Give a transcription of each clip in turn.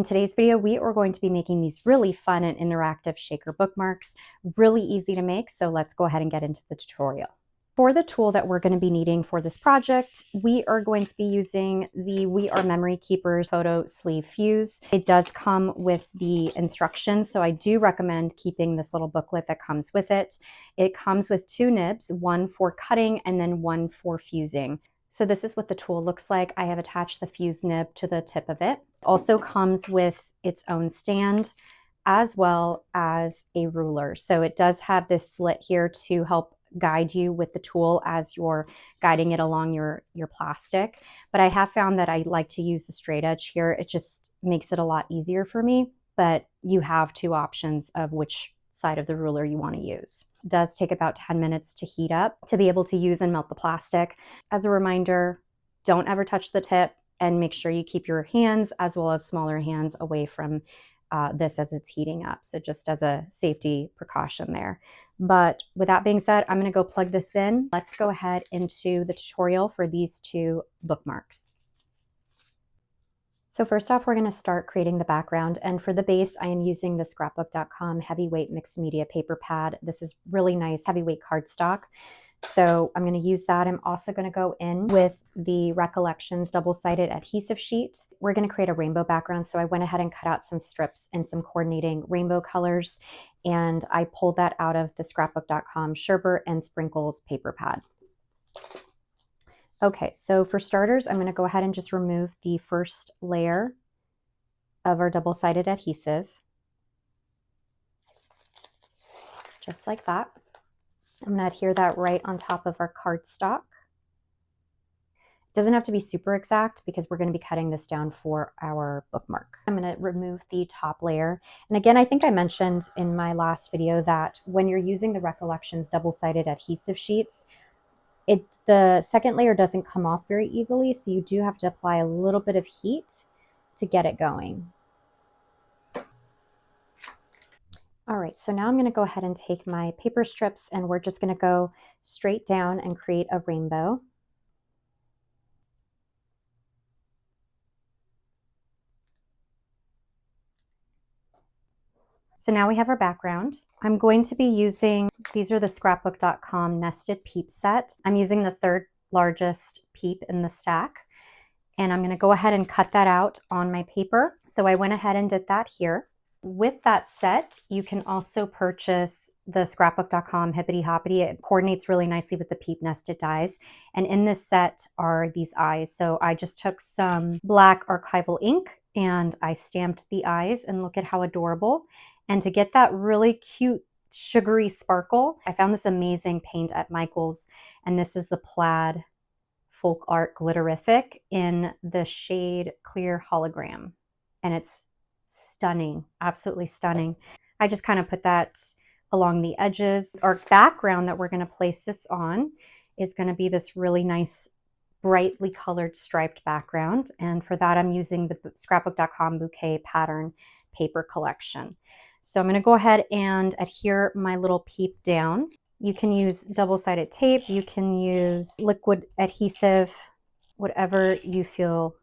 In today's video, we are going to be making these really fun and interactive shaker bookmarks, really easy to make, so let's go ahead and get into the tutorial. For the tool that we're going to be needing for this project, we are going to be using the We Are Memory Keepers photo sleeve fuse. It does come with the instructions, so I do recommend keeping this little booklet that comes with it. It comes with 2 nibs, one for cutting and then one for fusing. So this is what the tool looks like. I have attached the fuse nib to the tip of it. Also comes with its own stand as well as a ruler. So it does have this slit here to help guide you with the tool as you're guiding it along your plastic. But I have found that I like to use the straight edge here. It just makes it a lot easier for me, but you have 2 options of which side of the ruler you want to use. It does take about 10 minutes to heat up to be able to use and melt the plastic. As a reminder, don't ever touch the tip and make sure you keep your hands as well as smaller hands away from this as it's heating up. So just as a safety precaution there. But with that being said, I'm going to go plug this in. Let's go ahead into the tutorial for these 2 bookmarks. So first off, we're going to start creating the background. And for the base, I am using the scrapbook.com heavyweight mixed media paper pad. This is really nice heavyweight cardstock. So I'm going to use that. I'm also going to go in with the Recollections double-sided adhesive sheet. We're going to create a rainbow background. So I went ahead and cut out some strips and some coordinating rainbow colors. And I pulled that out of the scrapbook.com Sherbet and Sprinkles paper pad. Okay, so for starters, I'm going to go ahead and just remove the first layer of our double-sided adhesive. Just like that. I'm going to adhere that right on top of our cardstock. It doesn't have to be super exact because we're going to be cutting this down for our bookmark. I'm going to remove the top layer. And again, I think I mentioned in my last video that when you're using the Recollections double-sided adhesive sheets, the second layer doesn't come off very easily, so you do have to apply a little bit of heat to get it going. All right, so now I'm going to go ahead and take my paper strips and we're just going to go straight down and create a rainbow. So now we have our background. I'm going to be using, these are the scrapbook.com nested Peep set. I'm using the 3rd largest Peep in the stack. And I'm going to go ahead and cut that out on my paper. So I went ahead and did that here. With that set, you can also purchase the scrapbook.com Hippity Hoppity. It coordinates really nicely with the Peep nested dies. And in this set are these eyes. So I just took some black archival ink and I stamped the eyes, and look at how adorable. And to get that really cute sugary sparkle, I found this amazing paint at Michael's, and this is the Plaid Folk Art Glitterific in the shade Clear Hologram. And it's stunning, absolutely stunning. I just kind of put that along the edges. Our background that we're going to place this on is going to be this really nice, brightly colored striped background. And for that, I'm using the scrapbook.com bouquet pattern paper collection. So I'm going to go ahead and adhere my little Peep down. You can use double-sided tape, you can use liquid adhesive, whatever you feel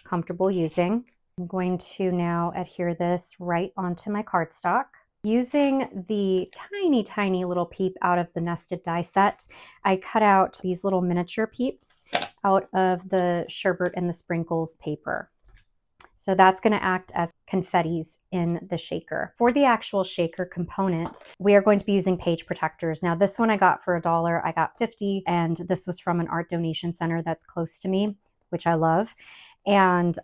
comfortable using. I'm going to now adhere this right onto my cardstock. Using the tiny, tiny little Peep out of the nested die set, I cut out these little miniature Peeps out of the Sherbet and the Sprinkles paper. So that's going to act as confettis in the shaker. For the actual shaker component, we are going to be using page protectors. Now this one I got for $1, I got 50, and this was from an art donation center that's close to me, which I love. And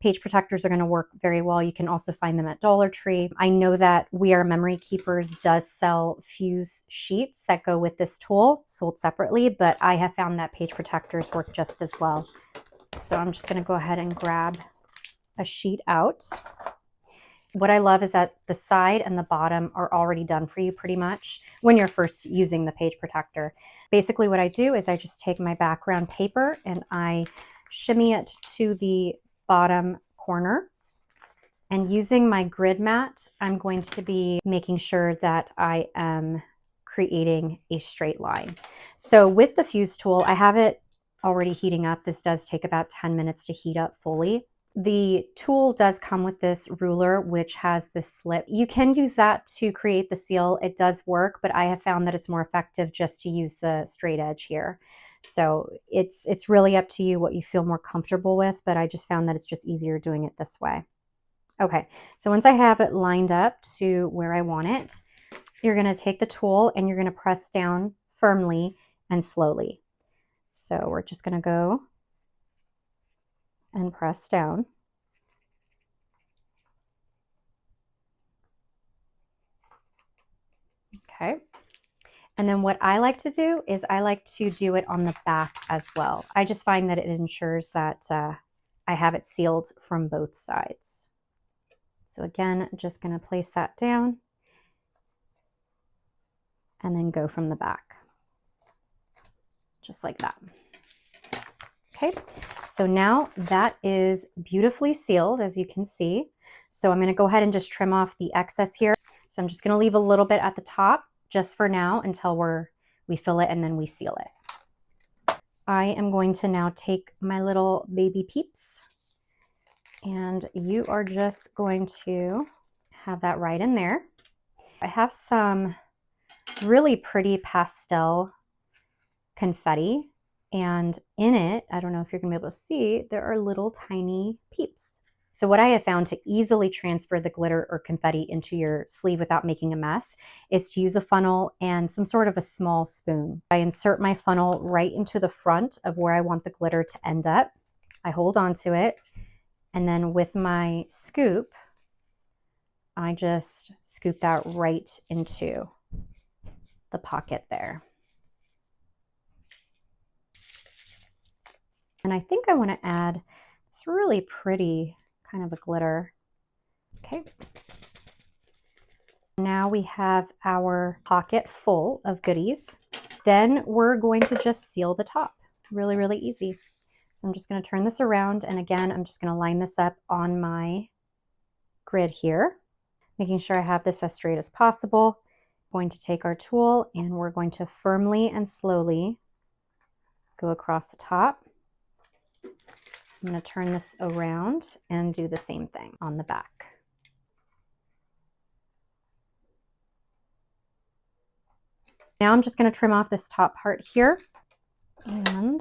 page protectors are going to work very well. You can also find them at Dollar Tree. I know that We Are Memory Keepers does sell fuse sheets that go with this tool, sold separately, but I have found that page protectors work just as well. So I'm just going to go ahead and grab a sheet out. What I love is that the side and the bottom are already done for you pretty much when you're first using the page protector. Basically what I do is I just take my background paper and I shimmy it to the bottom corner. And using my grid mat, I'm going to be making sure that I am creating a straight line. So with the fuse tool, I have it already heating up. This does take about 10 minutes to heat up fully. The tool does come with this ruler, which has this slit. You can use that to create the seal. It does work, but I have found that it's more effective just to use the straight edge here. So it's really up to you what you feel more comfortable with, but I just found that it's just easier doing it this way. Okay, so once I have it lined up to where I want it, you're going to take the tool and you're going to press down firmly and slowly. So we're just going to go and press down. Okay. And then what I like to do is I like to do it on the back as well. I just find that it ensures that I have it sealed from both sides. So again, just going to place that down and then go from the back, just like that. Okay, so now that is beautifully sealed, as you can see. So I'm going to go ahead and just trim off the excess here. So I'm just going to leave a little bit at the top just for now until we fill it and then we seal it. I am going to now take my little baby Peeps, and you are just going to have that right in there. I have some really pretty pastel confetti, and in it, I don't know if you're gonna be able to see, there are little tiny Peeps. So what I have found to easily transfer the glitter or confetti into your sleeve without making a mess is to use a funnel and some sort of a small spoon. I insert my funnel right into the front of where I want the glitter to end up. I hold on to it, and then with my scoop, I just scoop that right into the pocket there. And I think I want to add this really pretty kind of a glitter. Okay. Now we have our pocket full of goodies. Then we're going to just seal the top. Really, really easy. So I'm just going to turn this around, and again, I'm just going to line this up on my grid here, making sure I have this as straight as possible. I'm going to take our tool and we're going to firmly and slowly go across the top. I'm going to turn this around and do the same thing on the back. Now I'm just going to trim off this top part here, and I'm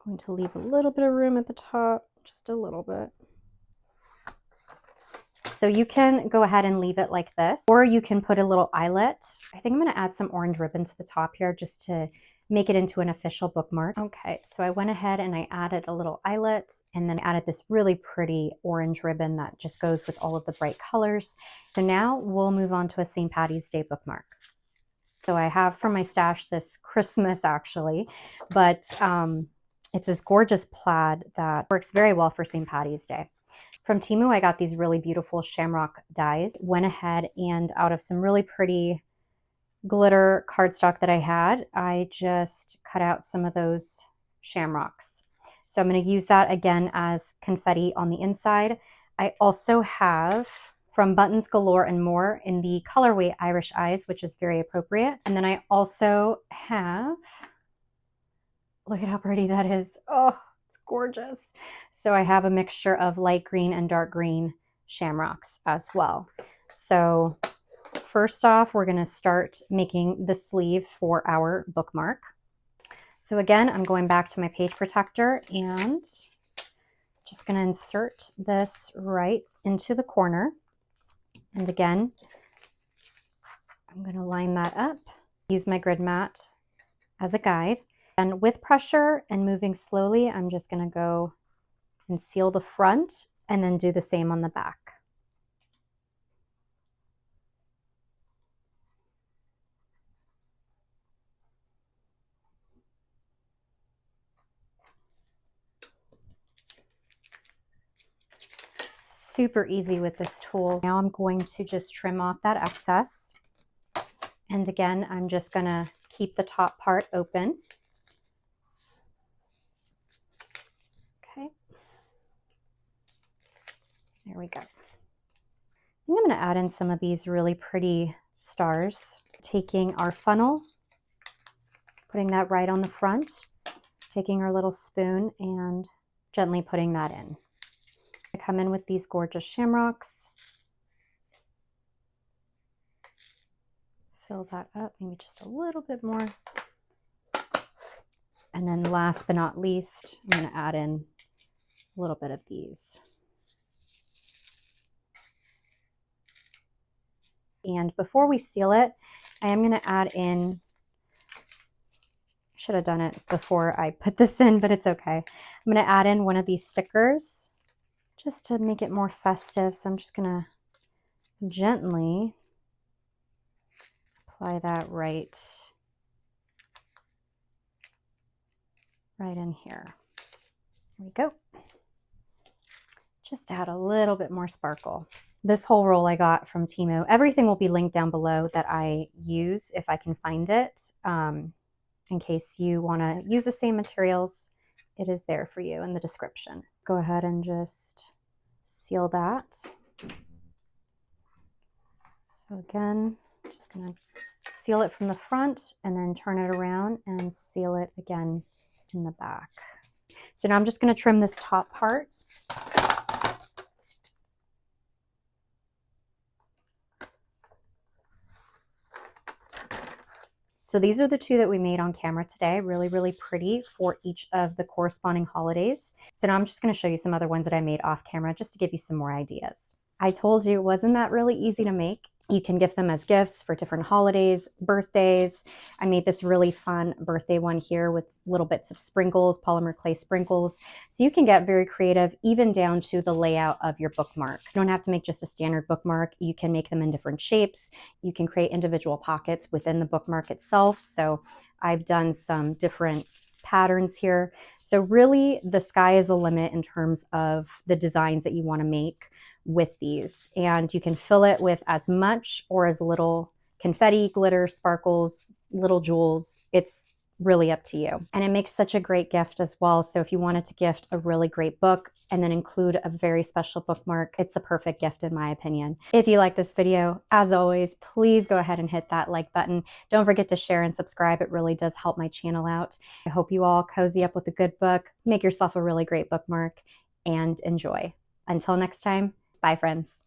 going to leave a little bit of room at the top, just a little bit. So you can go ahead and leave it like this, or you can put a little eyelet. I think I'm going to add some orange ribbon to the top here just to make it into an official bookmark. Okay, so I went ahead and I added a little eyelet, and then added this really pretty orange ribbon that just goes with all of the bright colors. So now we'll move on to a St. Patty's Day bookmark. So I have from my stash this Christmas actually, but it's this gorgeous plaid that works very well for St. Patty's Day. From Temu, I got these really beautiful shamrock dies. Went ahead and out of some really pretty glitter cardstock that I had, I just cut out some of those shamrocks. So I'm going to use that again as confetti on the inside. I also have from Buttons Galore and More in the colorway Irish Eyes, which is very appropriate. And then I also have, look at how pretty that is. Oh, it's gorgeous. So I have a mixture of light green and dark green shamrocks as well. So first off, we're going to start making the sleeve for our bookmark. So again, I'm going back to my page protector and just going to insert this right into the corner. And again, I'm going to line that up, use my grid mat as a guide. And with pressure and moving slowly, I'm just going to go and seal the front and then do the same on the back. Super easy with this tool. Now I'm going to just trim off that excess. And again, I'm just going to keep the top part open. Okay. There we go. I think I'm going to add in some of these really pretty stars. Taking our funnel, putting that right on the front. taking our little spoon and gently putting that in. I come in with these gorgeous shamrocks. Fill that up, maybe just a little bit more. And then last but not least, I'm going to add in a little bit of these. And before we seal it, I am going to add in, should have done it before I put this in, but it's okay. I'm going to add in one of these stickers just to make it more festive. So I'm just going to gently apply that right in here. There we go. Just add a little bit more sparkle. This whole roll I got from Temu. Everything will be linked down below that I use if I can find it. In case you want to use the same materials, it is there for you in the description. Go ahead and just seal that. So again, just going to seal it from the front and then turn it around and seal it again in the back. So now I'm just going to trim this top part. So these are the two that we made on camera today. Really, really pretty for each of the corresponding holidays. So now I'm just going to show you some other ones that I made off camera just to give you some more ideas. I told you, wasn't that really easy to make? You can gift them as gifts for different holidays, birthdays. I made this really fun birthday one here with little bits of sprinkles, polymer clay sprinkles. So you can get very creative, even down to the layout of your bookmark. You don't have to make just a standard bookmark. You can make them in different shapes. You can create individual pockets within the bookmark itself. So I've done some different patterns here. So really the sky is the limit in terms of the designs that you want to make with these, and you can fill it with as much or as little confetti, glitter, sparkles, little jewels. It's really up to you. And it makes such a great gift as well. So if you wanted to gift a really great book and then include a very special bookmark, it's a perfect gift in my opinion. If you like this video, as always, please go ahead and hit that like button. Don't forget to share and subscribe. It really does help my channel out. I hope you all cozy up with a good book, make yourself a really great bookmark, and enjoy. Until next time, bye friends.